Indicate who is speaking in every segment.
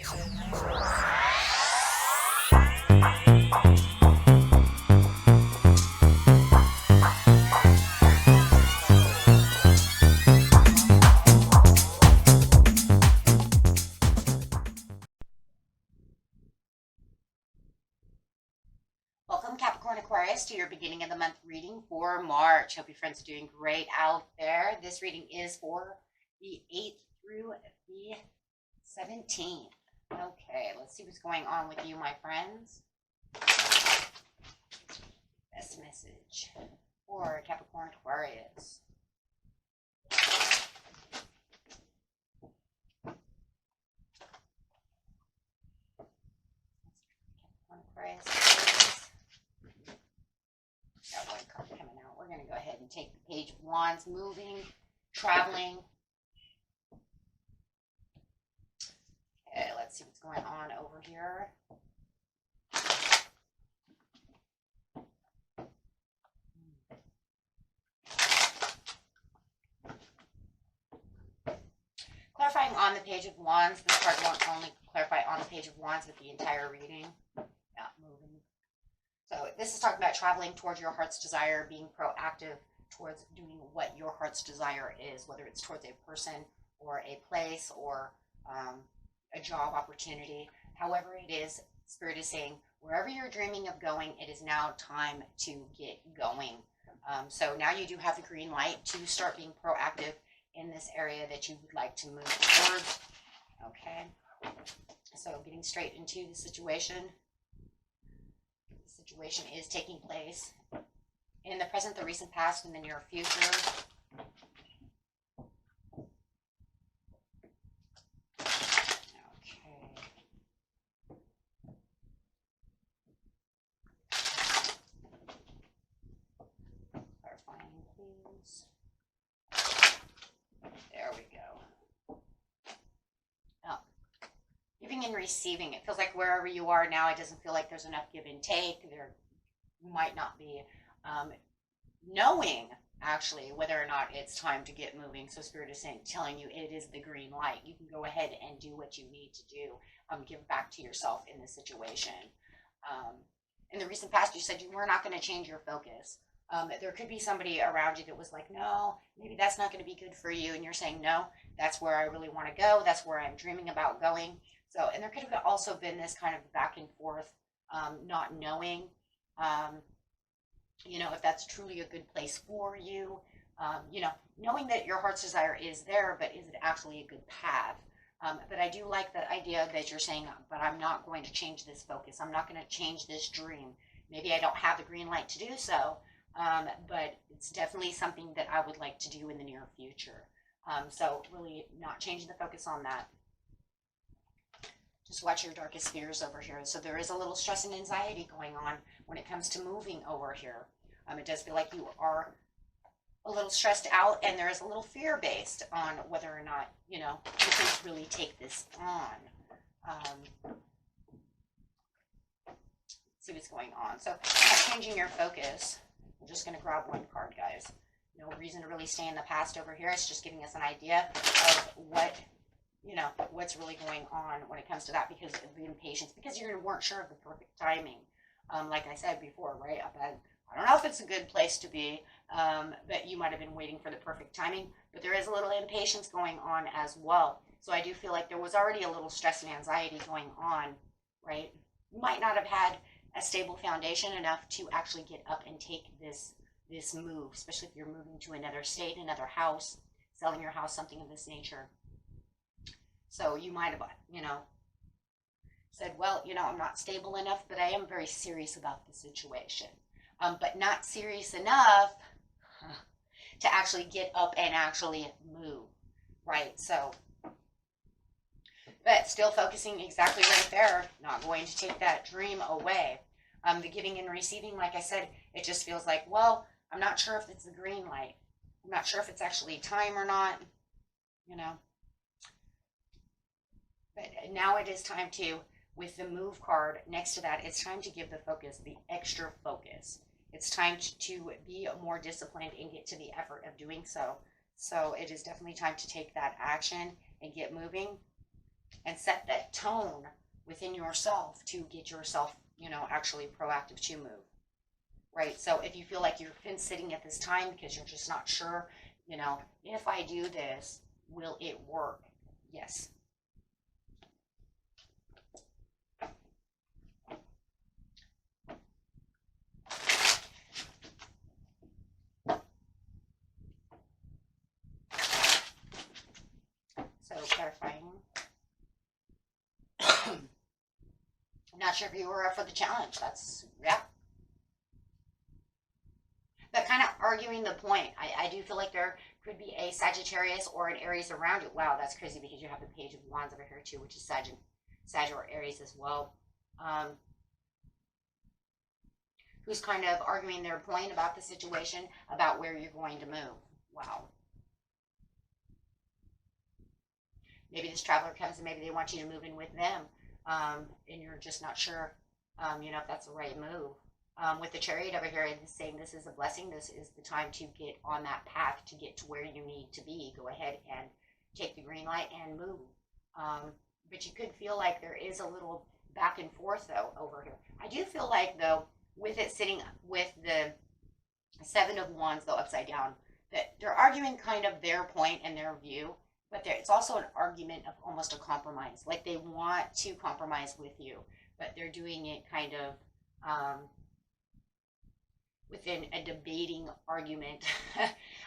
Speaker 1: Welcome, Capricorn Aquarius, to your beginning of the month reading for March. Hope your friends are doing great out there. This reading is for the 8th through the 17th. Okay, let's see what's going on with you, my friends. Best message for Capricorn Aquarius. Capricorn Aquarius. Got one card coming out. We're going to go ahead and take the Page of Wands. Moving, traveling. Okay, let's see what's going on over here. Clarifying on the Page of Wands. This card won't only clarify on the Page of Wands, but the entire reading. Yeah, moving. So this is talking about traveling towards your heart's desire, being proactive towards doing what your heart's desire is, whether it's towards a person or a place or a job opportunity. However it is, Spirit is saying, wherever you're dreaming of going, it is now time to get going. So now you do have the green light to start being proactive in this area that you would like to move towards. Okay, so getting straight into the situation. The situation is taking place in the present, the recent past, and the near future. There we go. Oh. Giving and receiving. It feels like wherever you are now, it doesn't feel like there's enough give and take. There might not be knowing, actually, whether or not it's time to get moving. So Spirit is telling you it is the green light. You can go ahead and do what you need to do. Give back to yourself in this situation. In the recent past, you said you were not going to change your focus. There could be somebody around you that was like, no, maybe that's not going to be good for you. And you're saying, no, that's where I really want to go. That's where I'm dreaming about going. So, and there could have also been this kind of back and forth, not knowing, you know, if that's truly a good place for you, you know, knowing that your heart's desire is there, but is it actually a good path? But I do like the idea that you're saying, but I'm not going to change this focus. I'm not going to change this dream. Maybe I don't have the green light to do so. But it's definitely something that I would like to do in the near future. So really not changing the focus on that. Just watch your darkest fears over here. So there is a little stress and anxiety going on when it comes to moving over here. It does feel like you are a little stressed out, and there is a little fear based on whether or not, you know, you can really take this on. Let's see what's going on. So not changing your focus. I'm just going to grab one card, guys. No reason to really stay in the past over here. It's just giving us an idea of what, you know, what's really going on when it comes to that, because of the impatience, because you weren't sure of the perfect timing. Like I said before, right? I don't know if it's a good place to be, but you might have been waiting for the perfect timing, but there is a little impatience going on as well. So I do feel like there was already a little stress and anxiety going on, right? You might not have had a stable foundation enough to actually get up and take this move, especially if you're moving to another state, another house, selling your house, something of this nature. So you might have, you know, said, well, you know, I'm not stable enough, but I am very serious about the situation. But not serious enough to actually get up and actually move, right? So, but still focusing exactly right there, not going to take that dream away. The giving and receiving, like I said, it just feels like, well, I'm not sure if it's the green light. I'm not sure if it's actually time or not, you know. But now it is time to, with the move card next to that, it's time to give the focus, the extra focus. It's time to be more disciplined and get to the effort of doing so. So it is definitely time to take that action and get moving. and set that tone within yourself to get yourself, actually proactive to move, right? So if you feel like you've been sitting at this time because you're just not sure, if I do this, will it work? Yes. So clarifying. I'm not sure if you were up for the challenge. That's, yeah. But kind of arguing the point. I do feel like there could be a Sagittarius or an Aries around you. Wow, that's crazy because you have the Page of Wands over here too, which is Sag or Aries as well. Who's kind of arguing their point about the situation, about where you're going to move. Wow. Maybe this traveler comes and maybe they want you to move in with them, and you're just not sure, if that's the right move. With the Chariot over here, it's saying this is a blessing. This is the time to get on that path to get to where you need to be. Go ahead and take the green light and move. But you could feel like there is a little back and forth, though, over here. I do feel like, though, with it sitting with the Seven of Wands, though, upside down, that they're arguing kind of their point and their view, but it's also an argument of almost a compromise. Like they want to compromise with you, but they're doing it kind of within a debating argument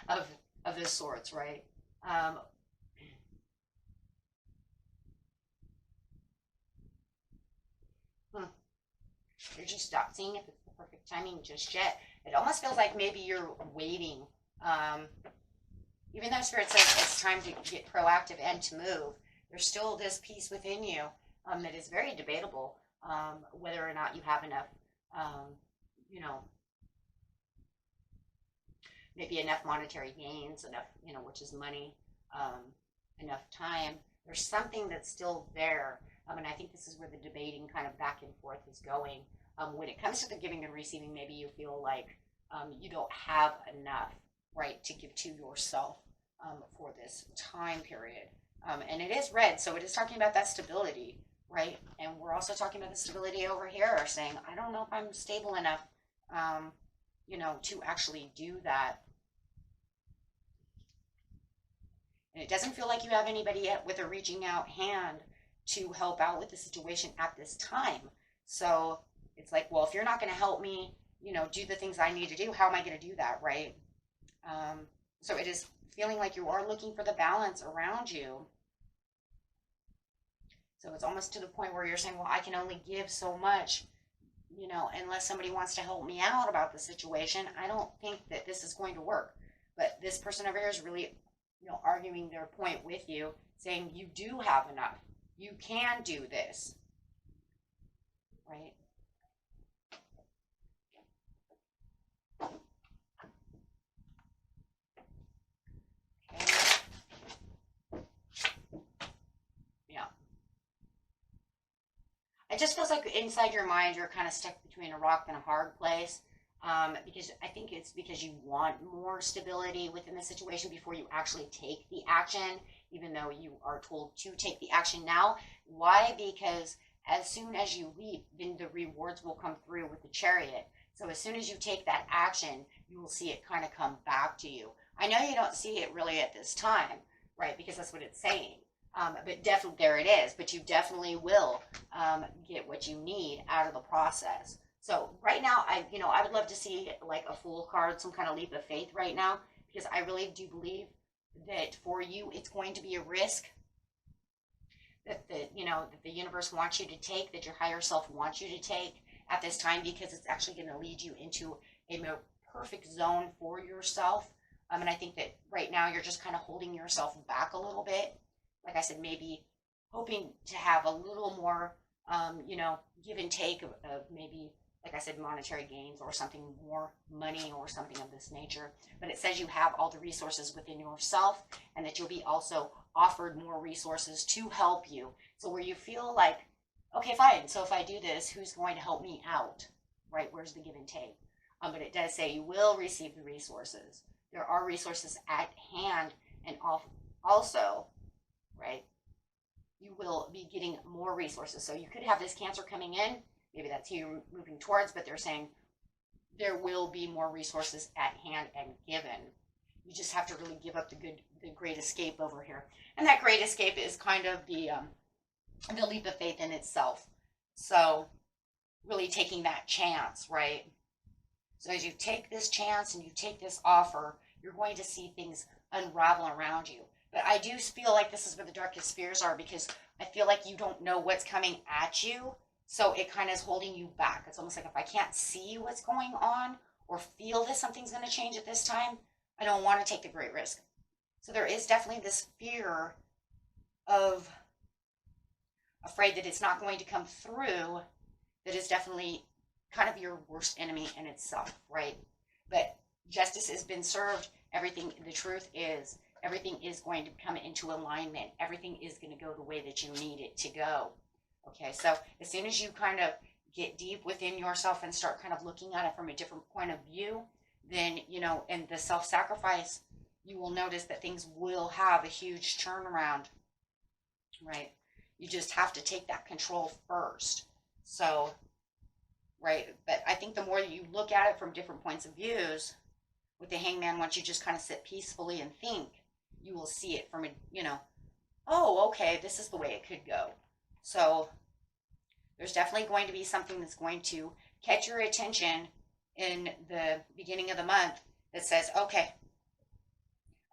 Speaker 1: of the sorts, right? You're just not seeing if it's the perfect timing just yet. It almost feels like maybe you're waiting. Even though Spirit says it's time to get proactive and to move, there's still this piece within you that is very debatable, whether or not you have enough, maybe enough monetary gains, enough, which is money, enough time. There's something that's still there. And I think this is where the debating kind of back and forth is going. When it comes to the giving and receiving, maybe you feel like you don't have enough, right, to give to yourself for this time period. And it is red, so it is talking about that stability, right? And we're also talking about the stability over here, saying, I don't know if I'm stable enough, to actually do that. And it doesn't feel like you have anybody yet with a reaching out hand to help out with the situation at this time. So it's like, well, if you're not going to help me, do the things I need to do, how am I going to do that, right? So it is feeling like you are looking for the balance around you. So it's almost to the point where you're saying, well, I can only give so much, unless somebody wants to help me out about the situation. I don't think that this is going to work. But this person over here is really, arguing their point with you, saying you do have enough. You can do this, right? Okay. Yeah. It just feels like inside your mind you're kind of stuck between a rock and a hard place. Because I think it's because you want more stability within the situation before you actually take the action, even though you are told to take the action now. Why? Because as soon as you leap, then the rewards will come through with the Chariot. So as soon as you take that action, you will see it kind of come back to you. I know you don't see it really at this time, right? Because that's what it's saying. But definitely there it is. But you definitely will get what you need out of the process. So right now, I would love to see like a Fool card, some kind of leap of faith right now, because I really do believe that for you, it's going to be a risk that that the universe wants you to take, that your higher self wants you to take at this time, because it's actually going to lead you into a more perfect zone for yourself. And I think that right now you're just kind of holding yourself back a little bit. Like I said, maybe hoping to have a little more, give and take of maybe, like I said, monetary gains or something more money or something of this nature. But it says you have all the resources within yourself and that you'll be also offered more resources to help you. So where you feel like, okay, fine. So if I do this, who's going to help me out, right? Where's the give and take? But it does say you will receive the resources. There are resources at hand, and also, right? you will be getting more resources. So you could have this Cancer coming in. Maybe that's who you're moving towards, but they're saying there will be more resources at hand and given. You just have to really give up the great escape over here. And that great escape is kind of the leap of faith in itself. So really taking that chance, right? So as you take this chance and you take this offer, you're going to see things unravel around you. But I do feel like this is where the darkest fears are, because I feel like you don't know what's coming at you. So it kind of is holding you back. It's almost like if I can't see what's going on or feel that something's going to change at this time, I don't want to take the great risk. So there is definitely this fear of afraid that it's not going to come through. That is definitely kind of your worst enemy in itself, right? But justice has been served. Everything, the truth is, everything is going to come into alignment. Everything is going to go the way that you need it to go. Okay, so as soon as you kind of get deep within yourself and start kind of looking at it from a different point of view, then, you know, and the self-sacrifice, you will notice that things will have a huge turnaround, right? You just have to take that control first. So, right, but I think the more you look at it from different points of views, with the Hangman, once you just kind of sit peacefully and think, you will see it from a, you know, oh, okay, this is the way it could go. So there's definitely going to be something that's going to catch your attention in the beginning of the month that says, okay,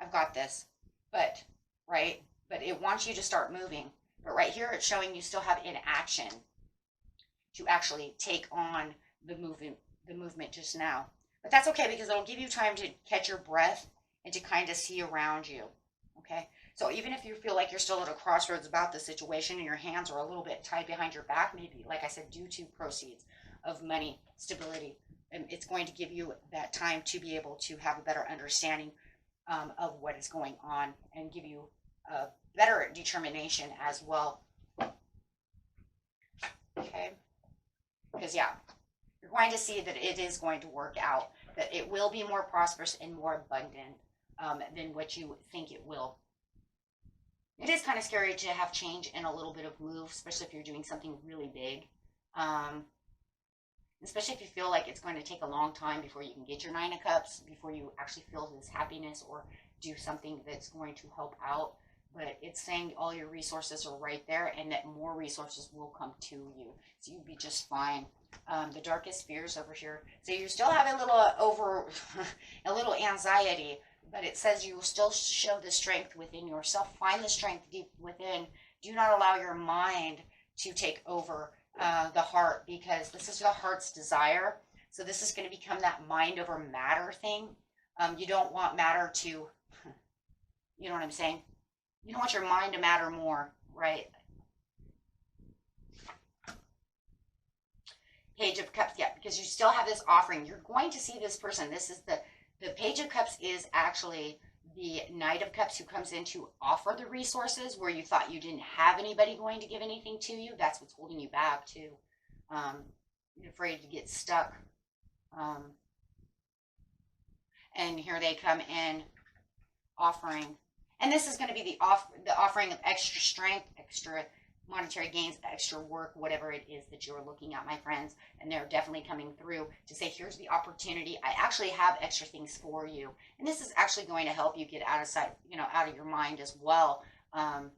Speaker 1: I've got this. But, right, but it wants you to start moving. But right here, it's showing you still have inaction to actually take on the movement just now. But that's okay, because it'll give you time to catch your breath and to kind of see around you. Okay, so even if you feel like you're still at a crossroads about the situation and your hands are a little bit tied behind your back, maybe, like I said, due to proceeds of money, stability, and it's going to give you that time to be able to have a better understanding of what is going on and give you a better determination as well. Okay, because yeah, you're going to see that it is going to work out, that it will be more prosperous and more abundant than what you think it will. It is kind of scary to have change and a little bit of move, especially if you're doing something really big. Especially if you feel like it's going to take a long time before you can get your 9 of Cups, before you actually feel this happiness or do something that's going to help out. But it's saying all your resources are right there and that more resources will come to you. So you'll be just fine. The darkest fears over here. So you still have a little a little anxiety, but it says you will still show the strength within yourself. Find the strength deep within. Do not allow your mind to take over the heart, because this is the heart's desire. So this is going to become that mind over matter thing. You don't want matter to, you know what I'm saying? You don't want your mind to matter more, right? Page of Cups, yeah, because you still have this offering. You're going to see this person. This is the Page of Cups is actually the Knight of Cups who comes in to offer the resources where you thought you didn't have anybody going to give anything to you. That's what's holding you back too. You're afraid to get stuck. And here they come in offering. And this is going to be the offering of extra strength, extra monetary gains, extra work, whatever it is that you're looking at, my friends. And they're definitely coming through to say, here's the opportunity. I actually have extra things for you. And this is actually going to help you get out of sight, you know, out of your mind as well. And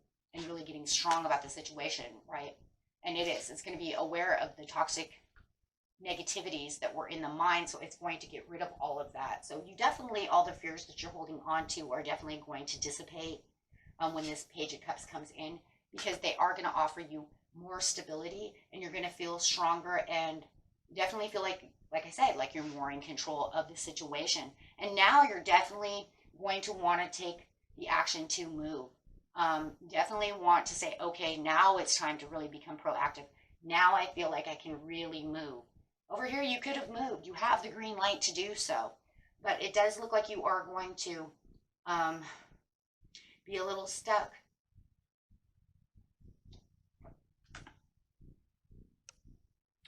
Speaker 1: really getting strong about the situation, right? And it is. It's going to be aware of the toxic negativities that were in the mind, so it's going to get rid of all of that. So you definitely, all the fears that you're holding on to are definitely going to dissipate when this Page of Cups comes in, because they are going to offer you more stability, and you're going to feel stronger and definitely feel like I said, like you're more in control of the situation. And now you're definitely going to want to take the action to move. Definitely want to say, okay, now it's time to really become proactive. Now I feel like I can really move. Over here, you could have moved. You have the green light to do so. But it does look like you are going to be a little stuck.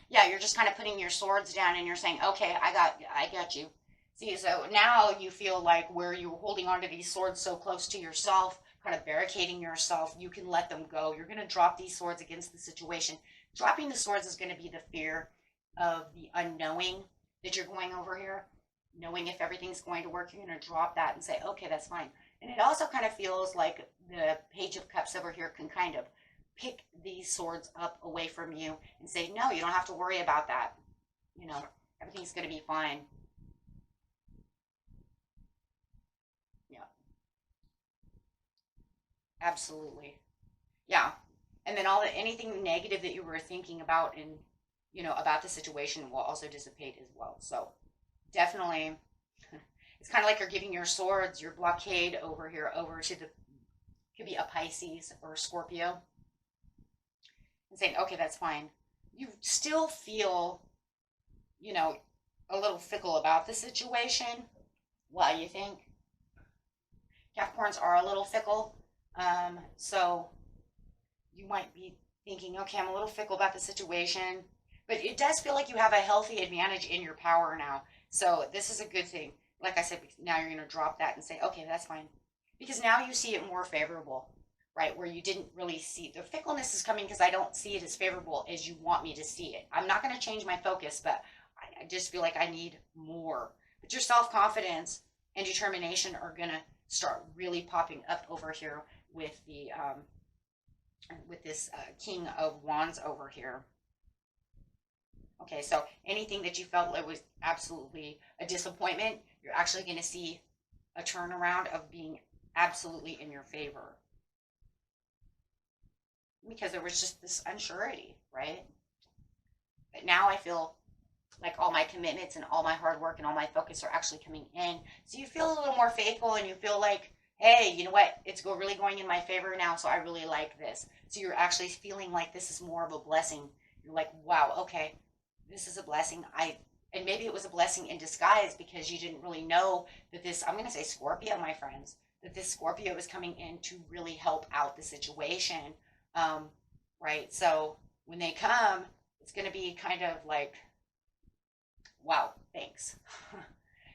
Speaker 1: Yeah, you're just kind of putting your swords down and you're saying, okay, I got you. See, so now you feel like where you were holding onto these swords so close to yourself, kind of barricading yourself, you can let them go. You're going to drop these swords against the situation. Dropping the swords is going to be the fear of the unknowing that you're going over here. Knowing if everything's going to work, you're going to drop that and say, okay, that's fine. And it also kind of feels like the Page of Cups over here can kind of pick these swords up away from you and say, no, you don't have to worry about that. You know, everything's going to be fine. Yeah. Absolutely. Yeah. And then anything negative that you were thinking about and, you know, about the situation will also dissipate as well. So definitely, it's kind of like you're giving your swords, your blockade over here, over to could be a Pisces or a Scorpio, and saying, okay, that's fine. You still feel, you know, a little fickle about the situation. Why, you think? Capricorns are a little fickle. So you might be thinking, okay, I'm a little fickle about the situation, but it does feel like you have a healthy advantage in your power now. So this is a good thing. Like I said, now you're going to drop that and say, okay, that's fine. Because now you see it more favorable, right? Where you didn't really see. The fickleness is coming because I don't see it as favorable as you want me to see it. I'm not going to change my focus, but I just feel like I need more. But your self-confidence and determination are going to start really popping up over here with the with this King of Wands over here. Okay, so anything that you felt like was absolutely a disappointment, you're actually going to see a turnaround of being absolutely in your favor. Because there was just this unsurety, right? But now I feel like all my commitments and all my hard work and all my focus are actually coming in. So you feel a little more faithful and you feel like, hey, you know what? It's really going in my favor now, so I really like this. So you're actually feeling like this is more of a blessing. You're like, wow, okay, this is a blessing. And maybe it was a blessing in disguise because you didn't really know that this, I'm going to say Scorpio, my friends, that this Scorpio is coming in to really help out the situation, right? So when they come, it's going to be kind of like, wow, thanks.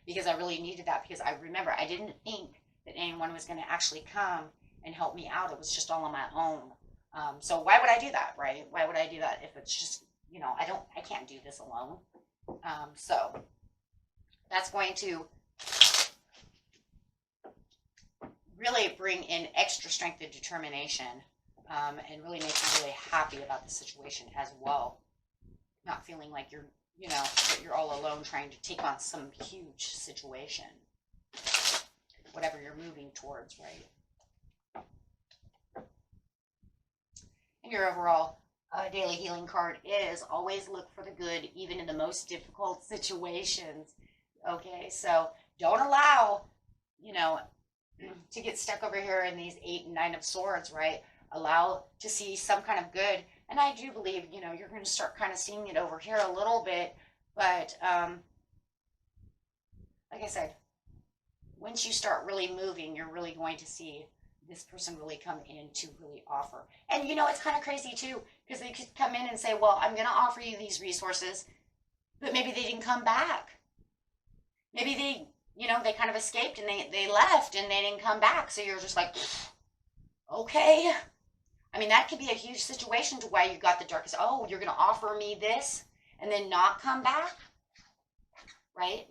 Speaker 1: Because I really needed that, because I remember I didn't think that anyone was going to actually come and help me out. It was just all on my own. So why would I do that, right? Why would I do that if it's just, you know, I can't do this alone. So that's going to really bring in extra strength and determination, and really make you really happy about the situation as well. Not feeling like you're, you know, that you're all alone trying to take on some huge situation, whatever you're moving towards, right? And your overall daily healing card is always look for the good, even in the most difficult situations. Okay, so don't allow, you know, to get stuck over here in these 8 and 9 of Swords, right? Allow to see some kind of good. And I do believe, you know, you're going to start kind of seeing it over here a little bit. But like I said, once you start really moving, you're really going to see this person really come in to really offer. And, you know, it's kind of crazy, too, because they could come in and say, well, I'm going to offer you these resources, but maybe they didn't come back. Maybe they, you know, they kind of escaped and they left and they didn't come back. So you're just like, okay. I mean, that could be a huge situation to why you got the darkest. Oh, you're going to offer me this and then not come back, right?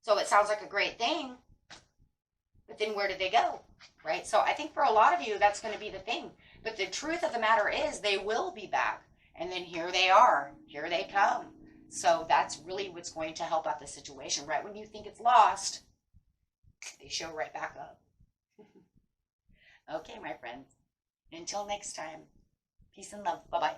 Speaker 1: So it sounds like a great thing, but then where did they go, right? So I think for a lot of you, that's going to be the thing. But the truth of the matter is they will be back. And then here they are. Here they come. So that's really what's going to help out the situation, right? When you think it's lost, they show right back up. Okay, my friends. Until next time, peace and love. Bye-bye.